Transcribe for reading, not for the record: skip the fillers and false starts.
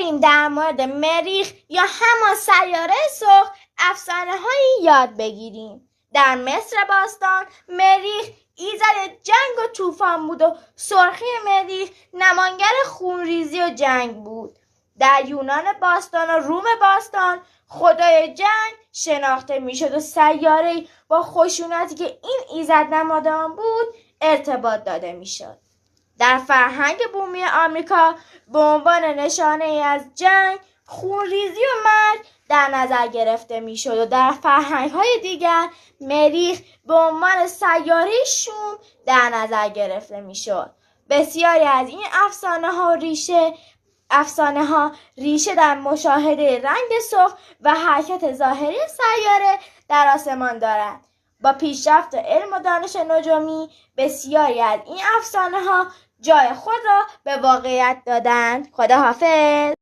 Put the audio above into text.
بریم در مورد مریخ یا همان سیاره سرخ افسانه‌هایی یاد بگیریم. در مصر باستان مریخ ایزد جنگ و طوفان بود و سرخی مریخ نمانگر خونریزی و جنگ بود. در یونان باستان و روم باستان خدای جنگ شناخته میشد و سیاره‌ای با خشونتی که این ایزد نمادان بود ارتباط داده میشد. در فرهنگ بومی آمریکا به عنوان نشانه ای از جنگ، خونریزی و مرگ در نظر گرفته میشد و در فرهنگ‌های دیگر مریخ به عنوان سیاره شوم در نظر گرفته میشد. بسیاری از این افسانه‌ها ریشه در مشاهده رنگ سرخ و حرکت ظاهری سیاره در آسمان دارد. با پیشرفت علم و دانش نجومی بسیاری از این افسانه‌ها جای خود را به واقعیت دادند. خداحافظ.